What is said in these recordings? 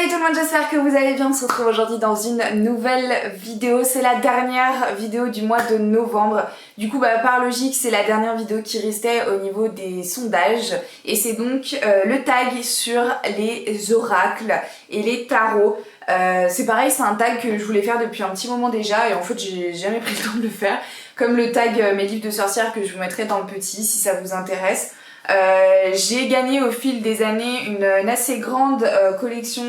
Salut tout le monde, j'espère que vous allez bien. On se retrouve aujourd'hui dans une nouvelle vidéo. C'est la dernière vidéo du mois de novembre. Du coup, par logique, c'est la dernière vidéo qui restait au niveau des sondages. Et c'est donc le tag sur les oracles et les tarots. C'est pareil, c'est un tag que je voulais faire depuis un petit moment déjà et en fait j'ai jamais pris le temps de le faire. Comme le tag mes livres de sorcières que je vous mettrai dans le petit si ça vous intéresse. J'ai gagné au fil des années une assez grande collection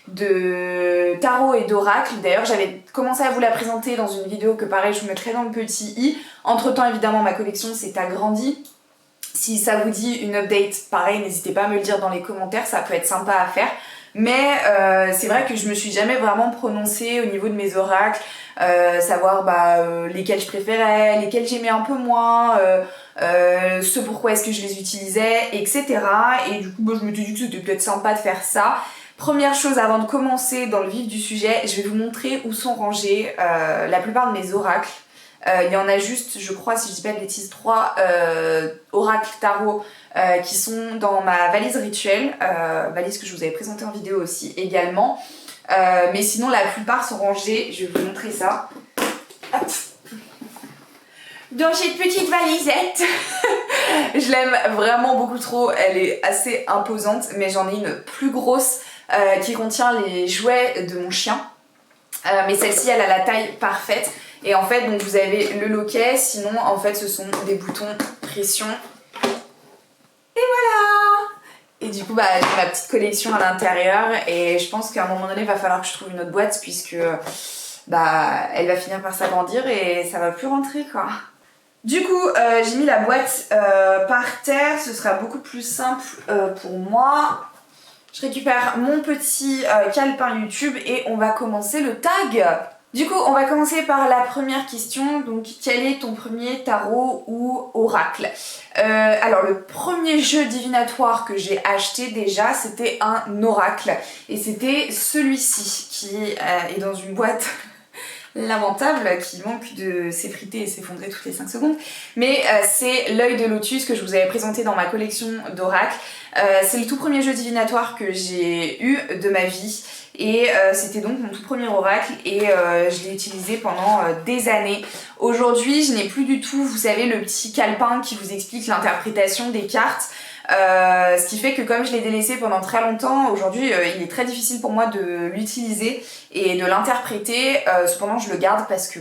de tarot et d'oracles. D'ailleurs j'avais commencé à vous la présenter dans une vidéo que pareil je vous mettrai dans le petit i. Entre temps évidemment ma collection s'est agrandie. Si ça vous dit une update, pareil n'hésitez pas à me le dire dans les commentaires, ça peut être sympa à faire. Mais c'est vrai que je me suis jamais vraiment prononcée au niveau de mes oracles, savoir lesquels je préférais, lesquels j'aimais un peu moins, ce pourquoi est-ce que je les utilisais, etc. Et du coup je me suis dit que c'était peut-être sympa de faire ça. Première chose avant de commencer dans le vif du sujet, je vais vous montrer où sont rangés la plupart de mes oracles. Il y en a juste, je crois, si je dis pas de bêtises, 3 oracles tarot qui sont dans ma valise rituelle, valise que je vous avais présentée en vidéo aussi également. Mais sinon, la plupart sont rangés, je vais vous montrer ça. Hop. Dans cette petite valisette. Je l'aime vraiment beaucoup trop, elle est assez imposante, mais j'en ai une plus grosse qui contient les jouets de mon chien. Mais celle-ci, elle a la taille parfaite. Et en fait, donc vous avez le loquet, sinon en fait ce sont des boutons pression. Et voilà! Et du coup, j'ai ma petite collection à l'intérieur et je pense qu'à un moment donné, il va falloir que je trouve une autre boîte puisque elle va finir par s'agrandir et ça va plus rentrer quoi. Du coup, j'ai mis la boîte par terre, ce sera beaucoup plus simple pour moi. Je récupère mon petit calepin YouTube et on va commencer le tag. Du coup, on va commencer par la première question. Donc, quel est ton premier tarot ou oracle? Alors, le premier jeu divinatoire que j'ai acheté déjà, c'était un oracle. Et c'était celui-ci qui est dans une boîte lamentable qui manque de s'effriter et s'effondrer toutes les 5 secondes. Mais c'est l'œil de lotus que je vous avais présenté dans ma collection d'oracles. C'est le tout premier jeu divinatoire que j'ai eu de ma vie. Et c'était donc mon tout premier oracle et je l'ai utilisé pendant des années. Aujourd'hui, je n'ai plus du tout, vous savez, le petit calepin qui vous explique l'interprétation des cartes. Ce qui fait que comme je l'ai délaissé pendant très longtemps, aujourd'hui il est très difficile pour moi de l'utiliser et de l'interpréter. Cependant je le garde parce que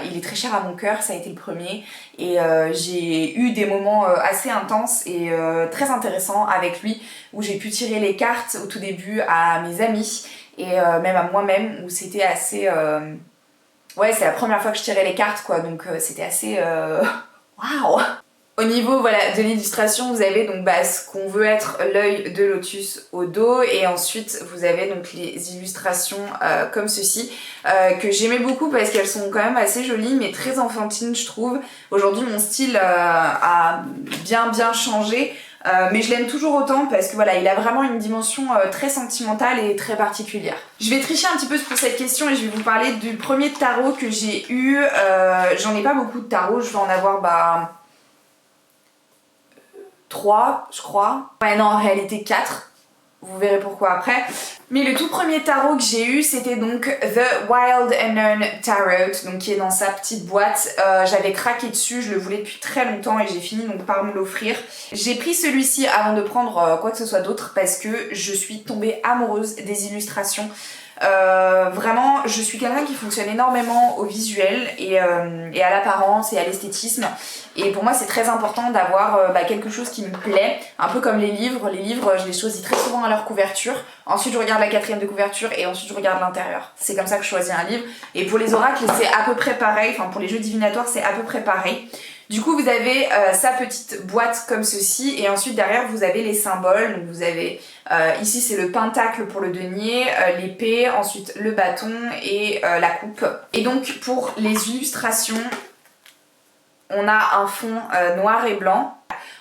il est très cher à mon cœur, ça a été le premier. Et j'ai eu des moments assez intenses et très intéressants avec lui où j'ai pu tirer les cartes au tout début à mes amis et même à moi-même où c'était assez... Ouais, c'est la première fois que je tirais les cartes quoi, donc c'était assez... Waouh! Au niveau de l'illustration, vous avez donc ce qu'on veut être l'œil de lotus au dos et ensuite vous avez donc les illustrations comme ceci que j'aimais beaucoup parce qu'elles sont quand même assez jolies mais très enfantines je trouve. Aujourd'hui mon style a bien changé mais je l'aime toujours autant parce que il a vraiment une dimension très sentimentale et très particulière. Je vais tricher un petit peu pour cette question et je vais vous parler du premier tarot que j'ai eu. J'en ai pas beaucoup de tarots, je vais en avoir 3 je crois. Ouais non en réalité 4, vous verrez pourquoi après. Mais le tout premier tarot que j'ai eu c'était donc The Wild Unknown Tarot, donc qui est dans sa petite boîte. J'avais craqué dessus, je le voulais depuis très longtemps et j'ai fini donc par me l'offrir. J'ai pris celui-ci avant de prendre quoi que ce soit d'autre parce que je suis tombée amoureuse des illustrations. Vraiment je suis quelqu'un qui fonctionne énormément au visuel et à l'apparence et à l'esthétisme et pour moi c'est très important d'avoir quelque chose qui me plaît, un peu comme les livres je les choisis très souvent à leur couverture, ensuite je regarde la quatrième de couverture et ensuite je regarde l'intérieur, c'est comme ça que je choisis un livre. Et pour les oracles c'est à peu près pareil, enfin pour les jeux divinatoires c'est à peu près pareil. Du coup vous avez sa petite boîte comme ceci et ensuite derrière vous avez les symboles. Donc vous avez ici c'est le pentacle pour le denier, l'épée, ensuite le bâton et la coupe. Et donc pour les illustrations on a un fond noir et blanc.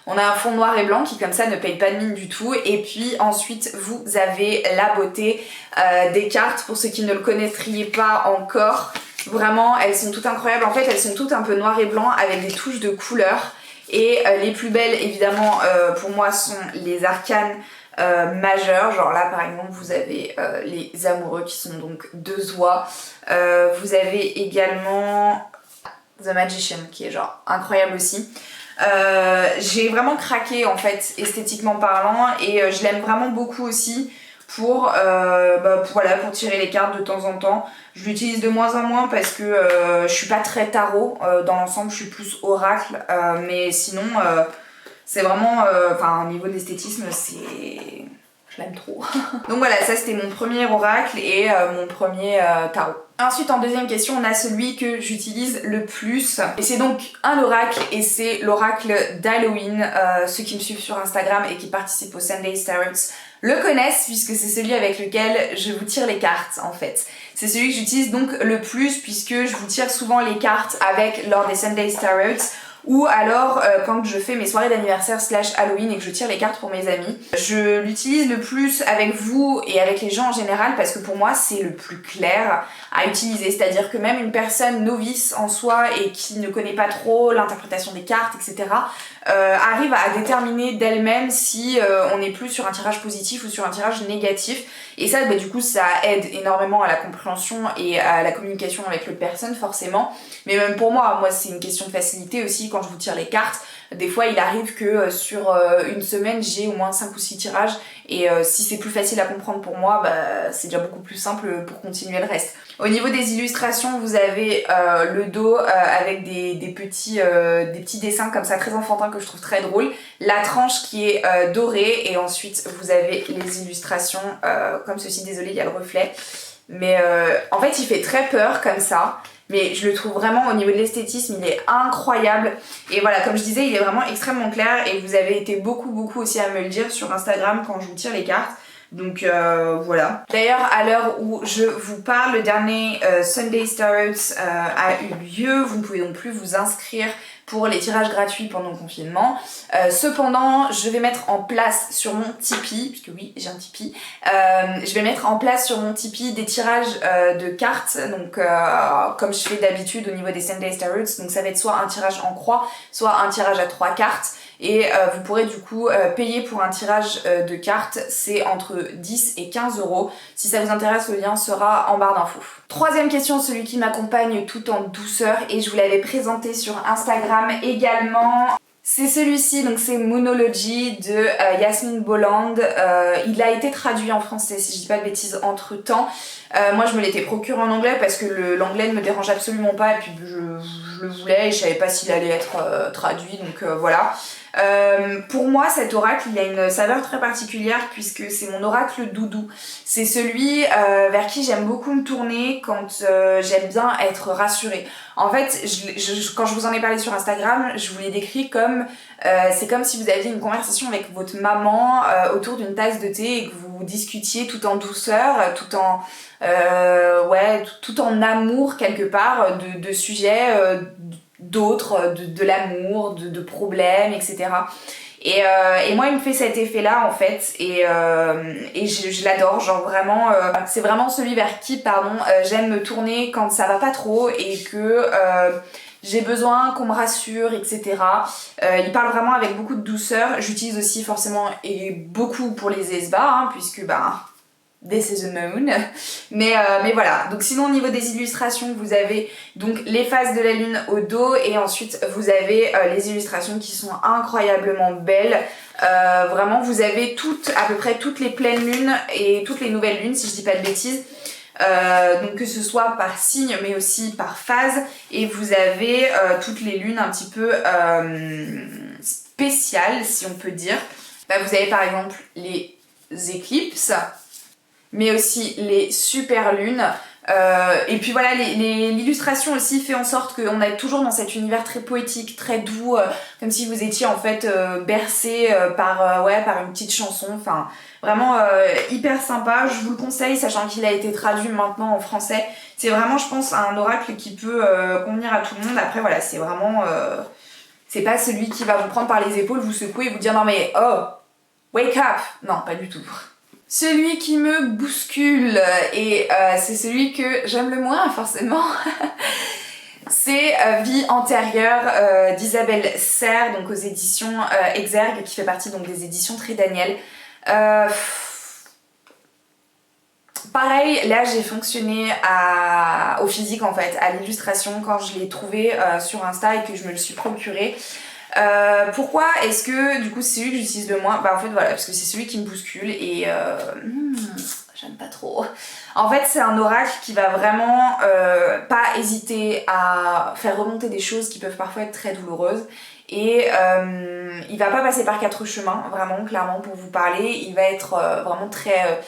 On a un fond noir et blanc qui comme ça ne paye pas de mine du tout et puis ensuite vous avez la beauté des cartes. Pour ceux qui ne le connaîtriez pas encore, vraiment elles sont toutes incroyables. En fait elles sont toutes un peu noir et blanc avec des touches de couleur et les plus belles évidemment pour moi sont les arcanes majeurs. Genre là par exemple vous avez les amoureux qui sont donc 2 oies. Vous avez également The Magician qui est genre incroyable aussi. J'ai vraiment craqué en fait esthétiquement parlant et je l'aime vraiment beaucoup aussi pour, voilà, pour tirer les cartes de temps en temps. Je l'utilise de moins en moins parce que je suis pas très tarot dans l'ensemble, je suis plus oracle, mais sinon c'est vraiment, au niveau d'esthétisme c'est... je l'aime trop. Donc voilà, ça c'était mon premier oracle et mon premier tarot. Ensuite en deuxième question on a celui que j'utilise le plus et c'est donc un oracle et c'est l'oracle d'Halloween. Ceux qui me suivent sur Instagram et qui participent au Sunday Tarots le connaissent puisque c'est celui avec lequel je vous tire les cartes en fait. C'est celui que j'utilise donc le plus puisque je vous tire souvent les cartes avec lors des Sunday Tarots ou alors quand je fais mes soirées d'anniversaire / Halloween et que je tire les cartes pour mes amis. Je l'utilise le plus avec vous et avec les gens en général parce que pour moi c'est le plus clair à utiliser, c'est-à-dire que même une personne novice en soi et qui ne connaît pas trop l'interprétation des cartes, etc. Arrive à déterminer d'elle-même si on est plus sur un tirage positif ou sur un tirage négatif. Et ça, du coup, ça aide énormément à la compréhension et à la communication avec l'autre personne, forcément. Mais même pour moi c'est une question de facilité aussi quand je vous tire les cartes. Des fois, il arrive que sur une semaine, j'ai au moins 5 ou 6 tirages. Et si c'est plus facile à comprendre pour moi, c'est déjà beaucoup plus simple pour continuer le reste. Au niveau des illustrations, vous avez le dos avec des petits dessins comme ça très enfantins que je trouve très drôles. La tranche qui est dorée et ensuite vous avez les illustrations comme ceci. Désolée, il y a le reflet. Mais en fait, il fait très peur comme ça. Mais je le trouve vraiment au niveau de l'esthétisme, il est incroyable. Et voilà, comme je disais, il est vraiment extrêmement clair et vous avez été beaucoup aussi à me le dire sur Instagram quand je vous tire les cartes. Donc voilà. D'ailleurs, à l'heure où je vous parle, le dernier Sunday Tarots a eu lieu. Vous ne pouvez non plus vous inscrire pour les tirages gratuits pendant le confinement. Cependant, je vais mettre en place sur mon Tipeee, puisque oui, j'ai un Tipeee, je vais mettre en place sur mon Tipeee des tirages de cartes, donc comme je fais d'habitude au niveau des Sunday Tarots, donc ça va être soit un tirage en croix, soit un tirage à 3 cartes. Et vous pourrez du coup payer pour un tirage de cartes, c'est entre 10 et 15 euros. Si ça vous intéresse, le lien sera en barre d'infos. Troisième question, celui qui m'accompagne tout en douceur et je vous l'avais présenté sur Instagram également. C'est celui-ci, donc c'est Moonology de Yasmine Bolland. Il a été traduit en français, si je dis pas de bêtises, entre temps. Moi je me l'étais procuré en anglais parce que l'anglais ne me dérange absolument pas et puis je le voulais et je savais pas s'il allait être traduit, donc voilà. Pour moi cet oracle il a une saveur très particulière puisque c'est mon oracle doudou. C'est celui vers qui j'aime beaucoup me tourner quand j'aime bien être rassurée. En fait quand je vous en ai parlé sur Instagram, je vous l'ai décrit comme c'est comme si vous aviez une conversation avec votre maman autour d'une tasse de thé et que vous discutiez tout en douceur, tout en amour quelque part de sujets d'autres, de l'amour, de problèmes, etc. Et moi il me fait cet effet là en fait et je l'adore, genre vraiment c'est vraiment celui vers qui j'aime me tourner quand ça va pas trop et que j'ai besoin qu'on me rassure, etc. Il parle vraiment avec beaucoup de douceur. J'utilise aussi forcément et beaucoup pour les esbats puisque this is a known. Mais voilà, donc sinon au niveau des illustrations vous avez donc les phases de la lune au dos et ensuite vous avez les illustrations qui sont incroyablement belles. Vraiment vous avez à peu près toutes les pleines lunes et toutes les nouvelles lunes si je dis pas de bêtises. Donc que ce soit par signe mais aussi par phase et vous avez toutes les lunes un petit peu spéciales si on peut dire. Vous avez par exemple les éclipses mais aussi les super lunes. Et puis voilà, l'illustration aussi fait en sorte qu'on est toujours dans cet univers très poétique, très doux, comme si vous étiez en fait bercé par une petite chanson. Enfin, vraiment hyper sympa. Je vous le conseille, sachant qu'il a été traduit maintenant en français. C'est vraiment, je pense, un oracle qui peut convenir à tout le monde. Après voilà, c'est vraiment... c'est pas celui qui va vous prendre par les épaules, vous secouer et vous dire non mais oh, wake up. Non, pas du tout. Celui qui me bouscule et c'est celui que j'aime le moins forcément, c'est Vie antérieure d'Isabelle Serres, donc aux éditions Exergue, qui fait partie donc des éditions Très Daniel. Pareil, là j'ai fonctionné au physique en fait, à l'illustration quand je l'ai trouvé sur Insta et que je me le suis procuré. Pourquoi est-ce que du coup c'est celui que j'utilise le moins? Bah en fait voilà, parce que c'est celui qui me bouscule et j'aime pas trop. En fait c'est un oracle qui va vraiment pas hésiter à faire remonter des choses qui peuvent parfois être très douloureuses. Et il va pas passer par 4 chemins, vraiment clairement pour vous parler, il va être vraiment très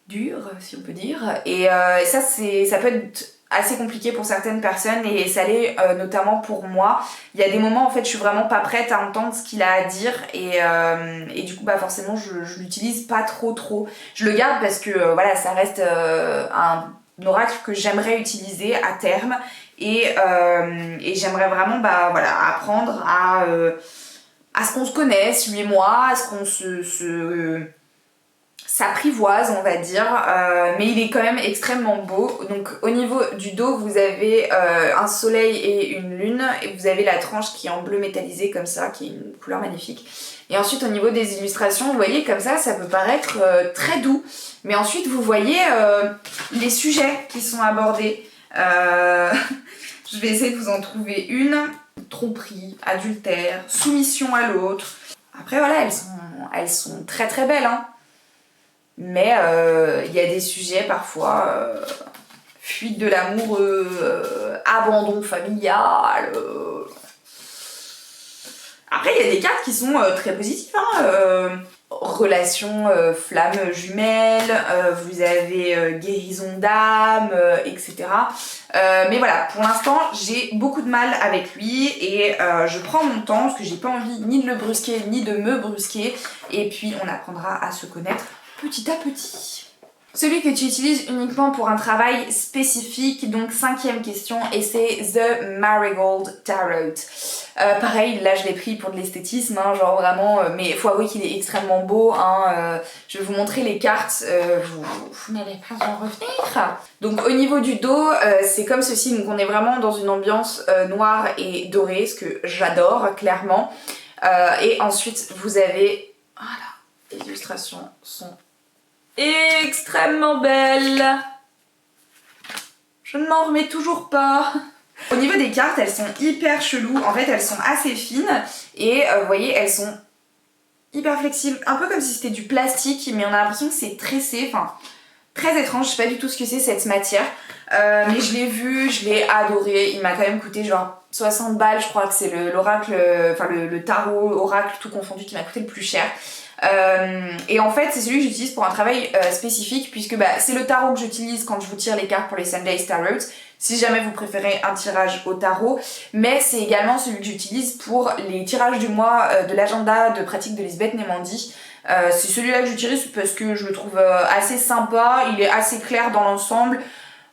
dur si on peut dire. Et ça peut être assez compliqué pour certaines personnes et ça l'est notamment pour moi. Il y a des moments en fait je suis vraiment pas prête à entendre ce qu'il a à dire et du coup bah forcément je l'utilise pas trop. Je le garde parce que voilà ça reste un oracle que j'aimerais utiliser à terme et j'aimerais vraiment bah voilà apprendre à ce qu'on se connaisse lui et moi, à ce qu'on s'apprivoise on va dire, mais il est quand même extrêmement beau. Donc au niveau du dos vous avez un soleil et une lune et vous avez la tranche qui est en bleu métallisé comme ça, qui est une couleur magnifique. Et ensuite au niveau des illustrations vous voyez comme ça peut paraître très doux, mais ensuite vous voyez les sujets qui sont abordés. Je vais essayer de vous en trouver une. Tromperie, adultère, soumission à l'autre. Après voilà elles sont très belles hein. Mais il y a des sujets parfois, fuite de l'amoureux, abandon familial. Après il y a des cartes qui sont très positives, hein, relation flamme jumelle, vous avez guérison d'âme, etc. Mais voilà, pour l'instant j'ai beaucoup de mal avec lui et je prends mon temps parce que j'ai pas envie ni de le brusquer ni de me brusquer et puis on apprendra à se connaître petit à petit. Celui que tu utilises uniquement pour un travail spécifique, donc 5e question, et c'est The Marigold Tarot. Pareil, là je l'ai pris pour de l'esthétisme, hein, genre vraiment, mais faut avouer qu'il est extrêmement beau. Hein, je vais vous montrer les cartes, vous n'allez pas en revenir. Donc au niveau du dos, c'est comme ceci, donc on est vraiment dans une ambiance noire et dorée, ce que j'adore clairement. Et ensuite vous avez, voilà, les illustrations sont extrêmement belle. Je ne m'en remets toujours pas. Au niveau des cartes, elles sont hyper cheloues. En fait, elles sont assez fines et vous voyez, elles sont hyper flexibles. Un peu comme si c'était du plastique, mais on a l'impression que c'est tressé. Enfin, très étrange. Je sais pas du tout ce que c'est cette matière. Mais je l'ai vu, je l'ai adoré. Il m'a quand même coûté genre 60 balles. Je crois que c'est l'oracle, enfin le tarot, oracle tout confondu qui m'a coûté le plus cher. Et en fait c'est celui que j'utilise pour un travail spécifique puisque bah, c'est le tarot que j'utilise quand je vous tire les cartes pour les Sundays Tarot si jamais vous préférez un tirage au tarot, mais c'est également celui que j'utilise pour les tirages du mois de l'agenda de pratique de Lisbeth Nemandi. C'est celui-là que j'utilise parce que je le trouve assez sympa, il est assez clair dans l'ensemble,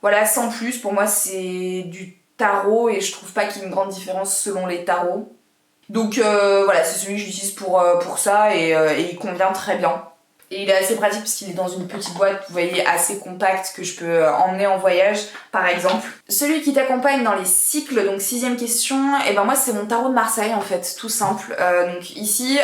voilà, sans plus. Pour moi c'est du tarot et je trouve pas qu'il y ait une grande différence selon les tarots. Donc voilà, c'est celui que j'utilise pour ça et il convient très bien. Et il est assez pratique parce qu'il est dans une petite boîte, vous voyez, assez compacte que je peux emmener en voyage par exemple. Celui qui t'accompagne dans les cycles, donc 6e question, et ben moi c'est mon tarot de Marseille en fait, tout simple. Donc ici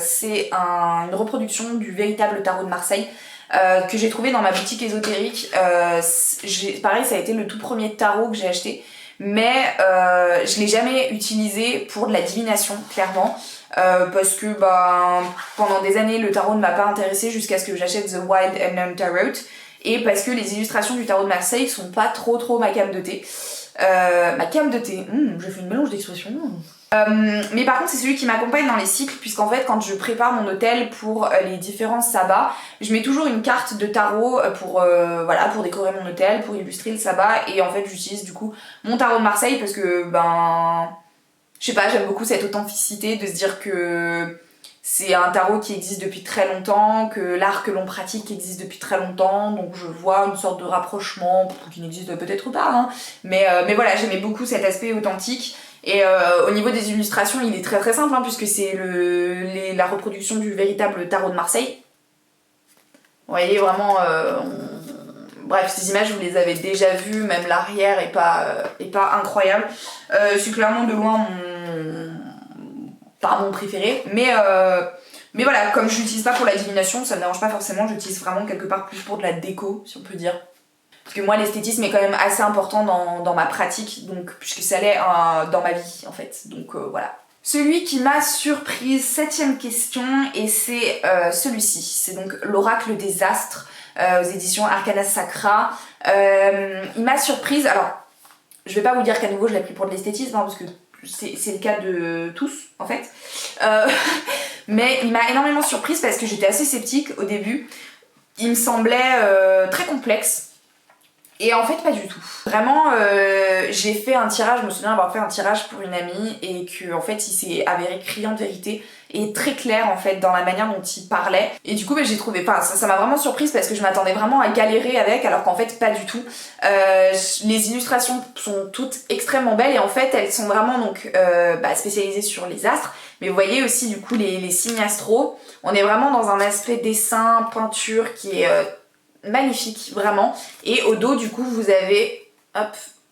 c'est une reproduction du véritable tarot de Marseille. Que j'ai trouvé dans ma boutique ésotérique. Pareil, ça a été le tout premier tarot que j'ai acheté. Mais je l'ai jamais utilisé pour de la divination clairement parce que bah, pendant des années le tarot ne m'a pas intéressée jusqu'à ce que j'achète The Wild Unknown Tarot et parce que les illustrations du tarot de Marseille sont pas trop ma came de thé. Ma came de thé, j'ai fait une mélange d'expressions. Mais par contre c'est celui qui m'accompagne dans les cycles puisqu'en fait quand je prépare mon hôtel pour les différents sabbats je mets toujours une carte de tarot voilà, pour décorer mon hôtel, pour illustrer le sabbat et en fait j'utilise du coup mon tarot de Marseille parce que ben je sais pas, j'aime beaucoup cette authenticité de se dire que c'est un tarot qui existe depuis très longtemps, que l'art que l'on pratique existe depuis très longtemps, donc je vois une sorte de rapprochement qui n'existe peut-être pas, hein. Mais voilà, j'aimais beaucoup cet aspect authentique. Et au niveau des illustrations, il est très simple, hein, puisque c'est la reproduction du véritable tarot de Marseille. Vous voyez vraiment... Bref, ces images, vous les avez déjà vues, même l'arrière est pas incroyable. C'est clairement de loin pas mon préféré, mais Mais voilà, comme je l'utilise pas pour la divination, ça me dérange pas forcément, j'utilise vraiment quelque part plus pour de la déco, si on peut dire. Parce que moi l'esthétisme est quand même assez important dans ma pratique, donc puisque ça l'est dans ma vie en fait, donc voilà. Celui qui m'a surprise, 7ème question, et c'est celui-ci, c'est donc l'oracle des astres aux éditions Arcana Sacra. Il m'a surprise, alors je vais pas vous dire qu'à nouveau je l'ai pris pour de l'esthétisme, hein, parce que c'est le cas de tous en fait. Mais il m'a énormément surprise parce que j'étais assez sceptique au début. Il me semblait très complexe. Et en fait pas du tout. Vraiment j'ai fait un tirage, je me souviens avoir fait un tirage pour une amie et que en fait il s'est avéré criant de vérité et très clair en fait dans la manière dont il parlait. Et du coup bah, j'ai trouvé, enfin ça m'a vraiment surprise parce que je m'attendais vraiment à galérer avec alors qu'en fait pas du tout. Les illustrations sont toutes extrêmement belles et en fait elles sont vraiment donc spécialisées sur les astres. Mais vous voyez aussi du coup les signes astraux. On est vraiment dans un aspect dessin, peinture qui est magnifique vraiment, et au dos du coup vous avez hop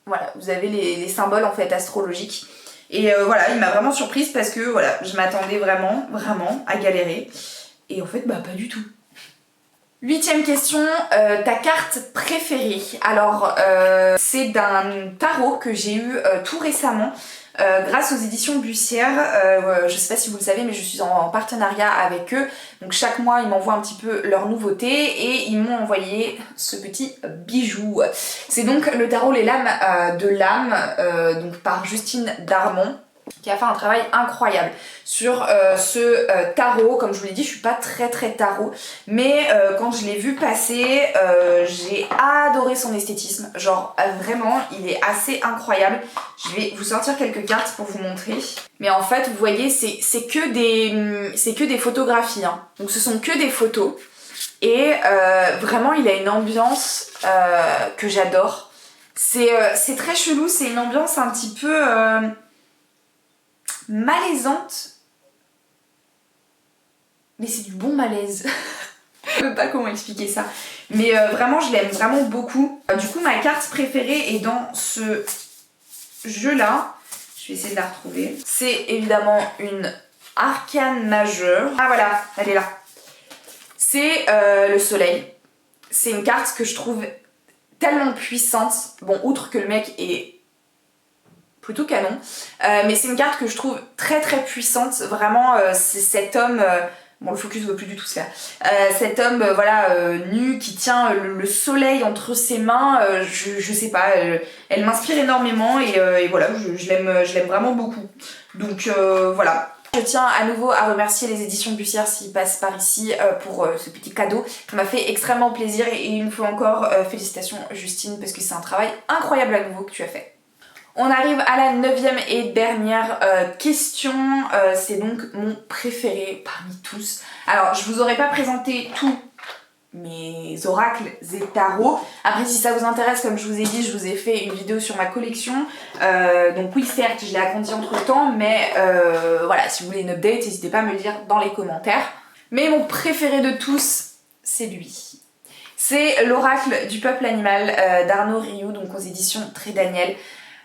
voilà, vous avez les symboles en fait astrologiques et voilà, il m'a vraiment surprise parce que voilà, je m'attendais vraiment à galérer et en fait bah pas du tout. 8ème question, ta carte préférée. Alors c'est d'un tarot que j'ai eu tout récemment grâce aux éditions Bussière. Je sais pas si vous le savez mais je suis en partenariat avec eux, donc chaque mois ils m'envoient un petit peu leurs nouveautés et ils m'ont envoyé ce petit bijou. C'est donc le tarot Les Lames de l'âme, donc par Justine Darmon, qui a fait un travail incroyable sur ce tarot. Comme je vous l'ai dit, je suis pas très tarot, mais quand je l'ai vu passer, j'ai adoré son esthétisme, genre vraiment il est assez incroyable. Je vais vous sortir quelques cartes pour vous montrer, mais en fait vous voyez c'est que des photographies, hein. Donc ce sont que des photos et vraiment il a une ambiance que j'adore. C'est très chelou, c'est une ambiance un petit peu malaisante, mais c'est du bon malaise. Je sais pas comment expliquer ça, mais vraiment je l'aime vraiment beaucoup. Du coup ma carte préférée est dans ce jeu là, je vais essayer de la retrouver. C'est évidemment une arcane majeure. Ah voilà, elle est là. C'est le soleil. C'est une carte que je trouve tellement puissante. Bon, outre que le mec est plutôt canon, mais c'est une carte que je trouve très puissante. Vraiment c'est cet homme, bon le focus ne veut plus du tout se faire, cet homme voilà nu qui tient le soleil entre ses mains, je sais pas, elle m'inspire énormément et voilà, je l'aime vraiment beaucoup. Donc voilà. Je tiens à nouveau à remercier les éditions Bussière s'ils passent par ici pour ce petit cadeau. Ça m'a fait extrêmement plaisir et une fois encore félicitations Justine parce que c'est un travail incroyable à nouveau que tu as fait. On arrive à la 9ème et dernière question, c'est donc mon préféré parmi tous. Alors je vous aurais pas présenté tous mes oracles et tarots. Après si ça vous intéresse, comme je vous ai dit, je vous ai fait une vidéo sur ma collection. Donc oui certes je l'ai agrandi entre temps, mais voilà, si vous voulez une update, n'hésitez pas à me le dire dans les commentaires. Mais mon préféré de tous, c'est lui. C'est l'oracle du peuple animal d'Arnaud Rioux, donc aux éditions Très Daniel.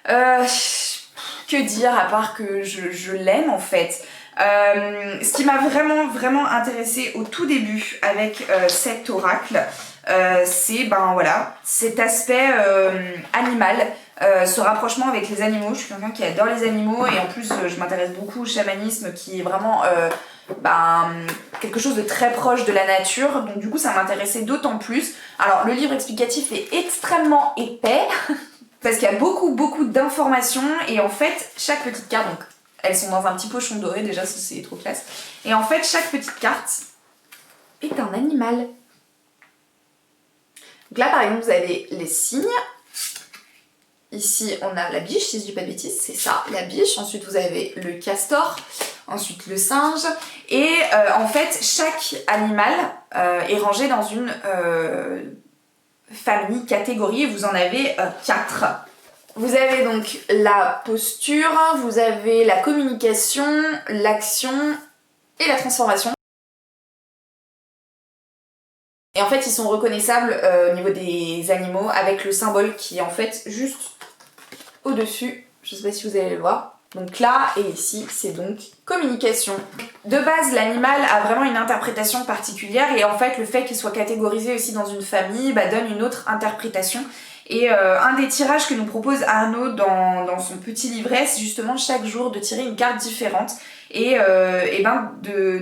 Que dire à part que je l'aime en fait. Ce qui m'a vraiment intéressée au tout début avec cet oracle, c'est ben voilà, cet aspect animal, ce rapprochement avec les animaux. Je suis quelqu'un qui adore les animaux et en plus je m'intéresse beaucoup au chamanisme qui est vraiment quelque chose de très proche de la nature, donc du coup ça m'intéressait d'autant plus. Alors le livre explicatif est extrêmement épais parce qu'il y a beaucoup d'informations et en fait chaque petite carte, donc elles sont dans un petit pochon doré, déjà ça c'est trop classe, et en fait chaque petite carte est un animal. Donc là par exemple vous avez les cygnes, ici on a la biche, si je dis pas de bêtises, c'est ça, la biche, ensuite vous avez le castor, ensuite le singe, et en fait chaque animal est rangé dans une famille, catégorie, et vous en avez 4. Vous avez donc la posture, vous avez la communication, l'action et la transformation. Et en fait ils sont reconnaissables au niveau des animaux avec le symbole qui est en fait juste au-dessus, je sais pas si vous allez le voir. Donc là et ici, c'est donc communication. De base, l'animal a vraiment une interprétation particulière et en fait, le fait qu'il soit catégorisé aussi dans une famille donne une autre interprétation. Et un des tirages que nous propose Arnaud dans son petit livret, c'est justement chaque jour de tirer une carte différente et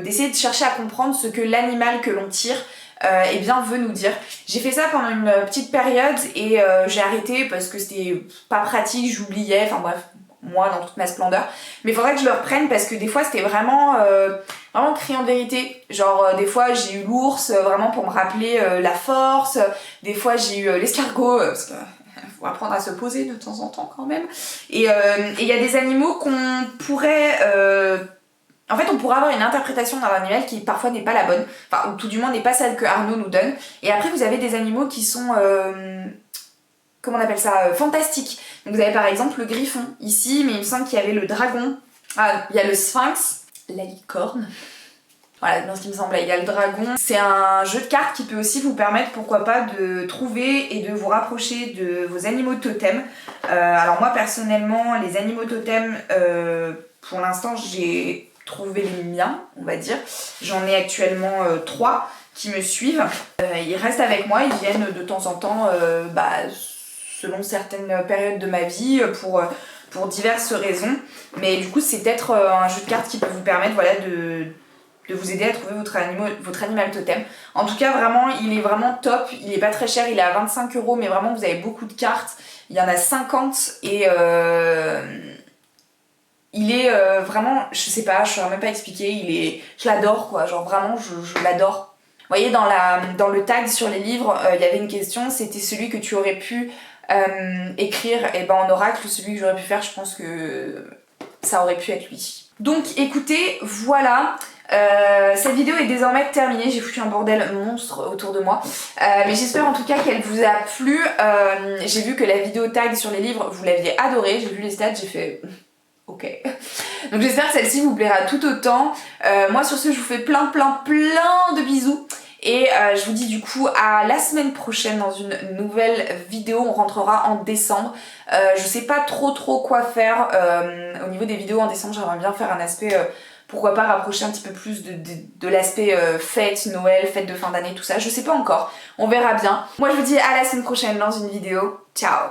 d'essayer de chercher à comprendre ce que l'animal que l'on tire veut nous dire. J'ai fait ça pendant une petite période et j'ai arrêté parce que c'était pas pratique, j'oubliais, enfin bref, moi dans toute ma splendeur. Mais il faudrait que je le reprenne parce que des fois c'était vraiment criant de vérité. Genre des fois j'ai eu l'ours vraiment pour me rappeler la force, des fois j'ai eu l'escargot parce que faut apprendre à se poser de temps en temps quand même. Et il y a des animaux qu'on pourrait... En fait, on pourrait avoir une interprétation d'un animal qui parfois n'est pas la bonne, enfin, ou tout du moins n'est pas celle que Arnaud nous donne. Et après, vous avez des animaux qui sont, comment on appelle ça, fantastiques. Donc vous avez par exemple le griffon ici, mais il me semble qu'il y avait le dragon. Ah, il y a le sphinx, la licorne. Voilà, dans ce qui me semble, il y a le dragon. C'est un jeu de cartes qui peut aussi vous permettre, pourquoi pas, de trouver et de vous rapprocher de vos animaux totems. Alors moi, personnellement, les animaux totems, pour l'instant, j'ai trouvé les miens, on va dire. J'en ai actuellement 3 qui me suivent. Ils restent avec moi, ils viennent de temps en temps, selon certaines périodes de ma vie, pour diverses raisons. Mais du coup, c'est peut-être un jeu de cartes qui peut vous permettre, voilà, de vous aider à trouver votre animal totem. En tout cas, vraiment, il est vraiment top. Il est pas très cher, il est à 25 €, mais vraiment, vous avez beaucoup de cartes. Il y en a 50 et il est vraiment, je sais pas, je saurais même pas expliquer, je l'adore quoi, genre vraiment, je l'adore. Vous voyez, dans le tag sur les livres, il y avait une question, c'était celui que tu aurais pu écrire, et en oracle, celui que j'aurais pu faire, je pense que ça aurait pu être lui. Donc écoutez, voilà. Cette vidéo est désormais terminée, j'ai foutu un bordel monstre autour de moi, mais j'espère en tout cas qu'elle vous a plu. J'ai vu que la vidéo tag sur les livres, vous l'aviez adorée, j'ai vu les stats, j'ai fait ok. Donc j'espère que celle-ci vous plaira tout autant. Moi sur ce, je vous fais plein de bisous. Et je vous dis du coup à la semaine prochaine dans une nouvelle vidéo. On rentrera en décembre. Je sais pas trop quoi faire au niveau des vidéos en décembre. J'aimerais bien faire un aspect, pourquoi pas rapprocher un petit peu plus de l'aspect fête, Noël, fête de fin d'année, tout ça. Je sais pas encore. On verra bien. Moi je vous dis à la semaine prochaine dans une vidéo. Ciao!